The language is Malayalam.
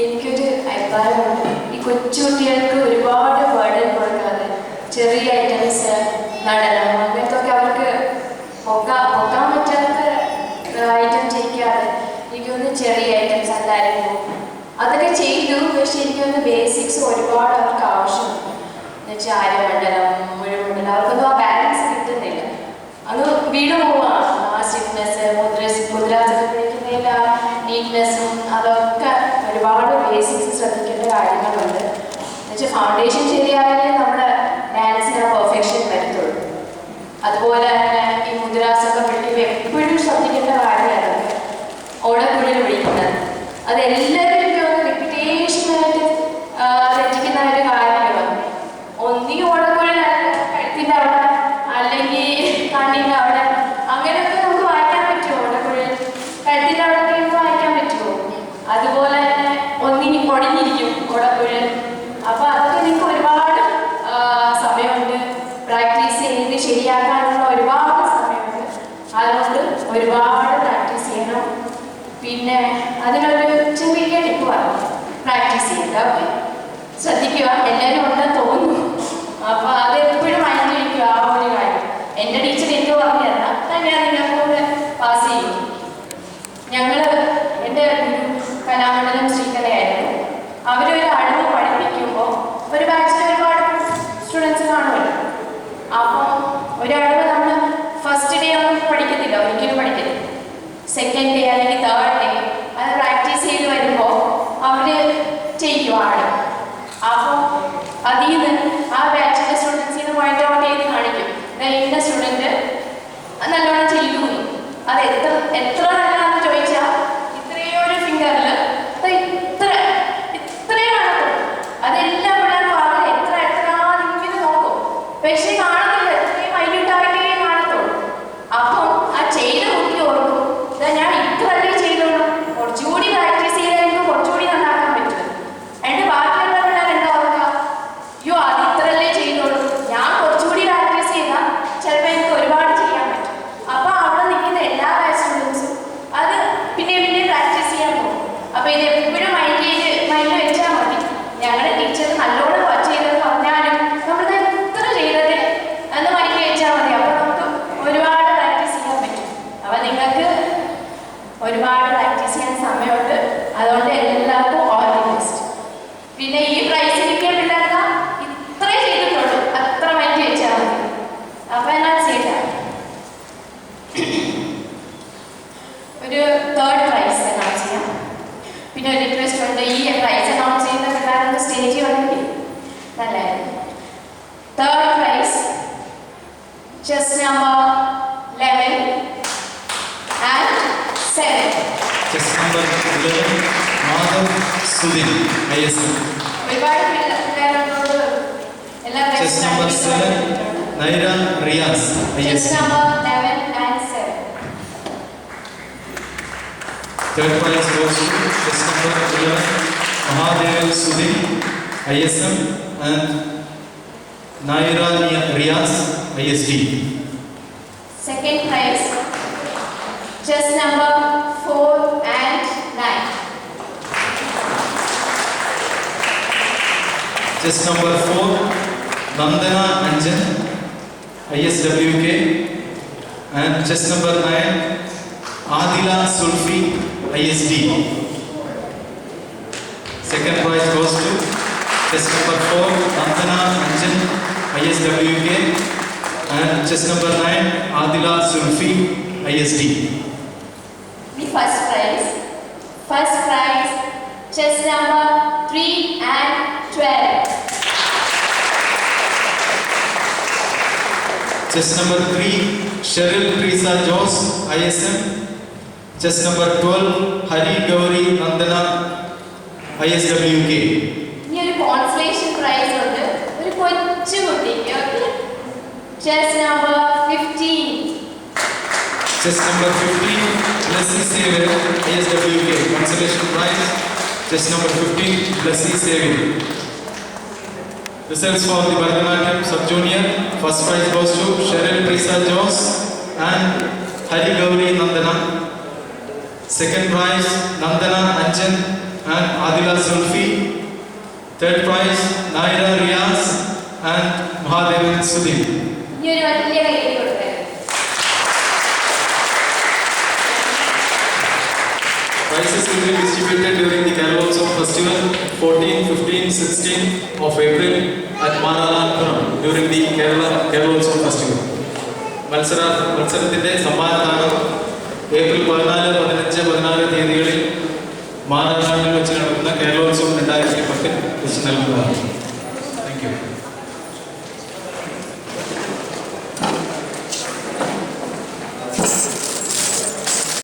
എനിക്കൊരു അഭിപ്രായമുണ്ട്. ഈ കൊച്ചുകുട്ടികൾക്ക് ഒരുപാട് ബേർഡൻ കൊടുക്കാതെ ചെറിയ ഐറ്റംസ്, നടനം അങ്ങനത്തൊക്കെ അവർക്ക് പൊക്കാൻ പറ്റാത്ത ഐറ്റം ചെയ്യിക്കാതെ എനിക്കൊന്ന് ചെറിയ ഐറ്റംസ് അല്ലായിരുന്നു അതൊക്കെ ചെയ്തു. പക്ഷെ എനിക്കൊന്ന് ബേസിക്സ് ഒരുപാട് അവർക്ക് ആവശ്യമുണ്ട്. എന്നുവെച്ചാൽ ആര്യമണ്ഡലം, മുഴുമണ്ഡലം അവർക്കൊന്നും ആ ബാലൻസ് കിട്ടുന്നില്ല. അത് വീട് പോവാണ്. ആ സ്റ്റിഫ്നെസ്, മുദ്രാസനം പിടിക്കുന്നതിൽ ആ നീറ്റ്നെസ്സും അതൊക്കെ ഒരുപാട് ബേസിക്സ് ശ്രദ്ധിക്കേണ്ട കാര്യങ്ങളുണ്ട്. എന്നുവെച്ചാൽ ഫൗണ്ടേഷൻ ശരിയായാലേ നമ്മുടെ ഡാൻസിന് ആ പെർഫെക്ഷൻ വരത്തുള്ളൂ. അതുപോലെ തന്നെ ഈ മുദ്രാസനം പിടിക്കുമ്പോൾ എപ്പോഴും ശ്രദ്ധിക്കേണ്ട കാര്യമാണ് ഓടക്കുഴൽ പിടിക്കുന്നത്. അതെല്ലാവരും റിപ്പിറ്റേഷനായിട്ട് തെറ്റിക്കുന്ന ഒരു കാര്യമാണ്. ഒന്നുകിൽ ഓടക്കുഴൽ കഴുത്തിൻ്റെ അവിടെ, അല്ലെങ്കിൽ കണ്ണിൻ്റെ അവിടെ, അങ്ങനെയൊക്കെ നമുക്ക് വായിക്കാൻ പറ്റുമോ? ഓടക്കുഴൽ കഴുത്തിൻ്റെ അവിടെ നമുക്ക് വായിക്കാൻ പറ്റുമോ? അതുപോലെ തന്നെ ഒന്നിനി പൊടിഞ്ഞിരിക്കും ഓടക്കുഴൽ. അപ്പോൾ അതൊക്കെ നിങ്ങൾക്ക് ഒരുപാട് സമയമുണ്ട്. പ്രാക്ടീസ് ചെയ്ത് ശരിയാക്കാനുള്ള ഒരുപാട് സമയമുണ്ട്. അതുകൊണ്ട് ഒരുപാട് പ്രാക്ടീസ് ചെയ്യണം. പിന്നെ അതിനൊരു ചെറിയ ടിപ്പ് പറഞ്ഞു, പ്രാക്ടീസ് ചെയ്യണ്ട. ഓക്കെ, ശ്രദ്ധിക്കുക. എല്ലാവരും ഉണ്ടെന്ന് തോന്നുന്നു. അപ്പോൾ അത് എപ്പോഴും മൈൻഡിൽ വയ്ക്കുക ആ ഒരു കാര്യം. എൻ്റെ ടീച്ചർ എനിക്ക് പറഞ്ഞു തരണം, ഞാൻ നിങ്ങൾക്കൂടെ പാസ് ചെയ്യും. ഞങ്ങൾ എൻ്റെ കലാമണ്ഡലം ശ്രീകലയായിരുന്നു. അവരൊരു അടവ് പഠിപ്പിക്കുമ്പോൾ ഒരു ബാച്ചിൽ ഒരുപാട് സ്റ്റുഡൻസ് കാണുമല്ലോ. അപ്പോൾ ഒരടവ് നമ്മൾ ഫസ്റ്റ് ഡേ ഒന്നും പഠിക്കത്തില്ല, ഒരിക്കലും പഠിക്കത്തില്ല. സെക്കൻഡ് ഡേ അല്ലെങ്കിൽ തേർഡ് ഡേ അത് പ്രാക്ടീസ് ചെയ്ത് വരുമ്പോൾ അവർ ചെയ്യും ആട്. അപ്പോൾ അതിൽ നിന്ന് ആ ബാച്ചിലെ സ്റ്റുഡൻസിന് പോയിന്റ് ഔട്ട് ചെയ്ത് കാണിക്കും, ഇന്ന സ്റ്റുഡൻറ്റ് നല്ലോണം ചെയ്തു. അത് എത്ര നല്ലതാണെന്ന് ചോദിച്ചാൽ ഇത്രയോ ഒരു ഫിംഗറിൽ ഇത്രയും കാണത്തുള്ളൂ. അതെല്ലാം പിള്ളേർക്ക് വളരെ എത്ര ഇങ്ങനെ നോക്കും, പക്ഷേ കാണത്തില്ല, ഇത്രയും മൈന്യൂട്ടായിട്ടേ കാണത്തുള്ളൂ. അപ്പം ആ ചെയ്ത കുട്ടി ഓർക്കും, ഞാൻ ഇത്രയല്ലേ ചെയ്തോളൂ, കുറച്ചുകൂടി പ്രാക്ടീസ് ചെയ്താൽ എനിക്ക് കുറച്ചുകൂടി നന്നാക്കാൻ പറ്റും. അതിൻ്റെ ബാക്കിയുള്ള പിള്ളേർ എന്താ ഓർക്കുക, അയ്യോ അത് ഇത്രയല്ലേ ചെയ്തോളൂ, ഞാൻ കുറച്ചുകൂടി പ്രാക്ടീസ് ചെയ്താൽ ചിലപ്പോൾ എനിക്ക് ഒരുപാട് ചെയ്യാൻ പറ്റും. അപ്പോൾ അവിടെ നിൽക്കുന്ന എല്ലാ സ്റ്റുഡൻസും അത് പിന്നെ പ്രാക്ടീസ് ചെയ്യാൻ പോകും. അപ്പോൾ ഇത് എപ്പോഴും മൈൻഡിൽ വെച്ചാൽ മതി. ഞങ്ങളുടെ ടീച്ചർ നല്ലോണം ചെയ്തെന്ന് പറഞ്ഞാലും നമ്മൾ ഇത്ര ചെയ്തത് എന്ന് മൈൻഡിൽ വെച്ചാൽ മതി. അപ്പോൾ നമുക്ക് ഒരുപാട് പ്രാക്ടീസ് ചെയ്യാൻ പറ്റും. അപ്പോൾ നിങ്ങൾക്ക് ഒരുപാട് പ്രാക്ടീസ് ചെയ്യാൻ സമയമുണ്ട്. അതുകൊണ്ട് എല്ലാവർക്കും ഓൾ ദി ബെസ്റ്റ്. പിന്നെ ഈ പ്രൈസ് കിട്ടിയ പിള്ളേർക്ക് ഇത്രേ ചെയ്തിട്ടുള്ളൂ, അത്ര മൈൻഡ് വെച്ചാൽ മതി. അപ്പോൾ എന്നാ ചെയ്താൽ ഒരു തേർഡ് പ്രൈസ് അനൗൺസ് ചെയ്യാം. പിന്നെ ഒരു റിക്വസ്റ്റ് ഉണ്ട്, ഈ പ്രൈസ് അനൗൺസ് ചെയ്യുന്ന പിള്ളേർക്ക് സ്റ്റേജിൽ വന്നെങ്കിൽ നല്ലതായിരുന്നു. Third prize chess number 11 and 7. Chess number 11 Madhav Sudhin ISM. ഒരുപാട് പിള്ളേരോട് എല്ലാ chess number 7 Naira Riyas chess ISM. Number 11 and 7. Third prize goes to chess number 11 Mahadev Sudhin ISM and Naira Riyaz ISD. Second prize chess number 4 and 9. Chess number 4 Nandana Anjan ISWK and chess number 9 Adila Sulfi ISD. Second prize goes to chess number 4 Nandana Anjan ISWK and chess number 9 Adila Sulfi ISD. The first prize chess number 3 and 12. Chess number 3 Cheryl Teresa Jos ISM. Chess number 12 Hari Gauri Nandana ISWK. ഇനി ഒരു കോൺസലേഷൻ പ്രൈസ് ഉണ്ട് ഒരു കൊച്ചു കുട്ടിക്ക്. Chess number 15. Chess number 15 Blessy Savior ISWK. Consolation prize chess number 15 Blessy Savior. Results for the Bharatanatyam sub-junior. First prize goes to Cheryl Teresa Jos and Hari Gauri Nandana. Second prize Nandana Anjan and Adila Zulfi. Third prize, Naira Riaz and Mahadevan Sudhir. Prizes will be distributed during the Keralotsam Festival 14, 15, 16 of April at Manalanpuram during the Keralotsam Festival. മത്സരത്തിന്റെ സമ്മാനദാനം ഏപ്രിൽ 14, 15, 16 തീയതികളിൽ മാനന്തവാടിയിൽ വെച്ച് നടക്കുന്ന കേരളോത്സവം 2010 വെച്ച് നൽകുന്നതാണ്. Thank you.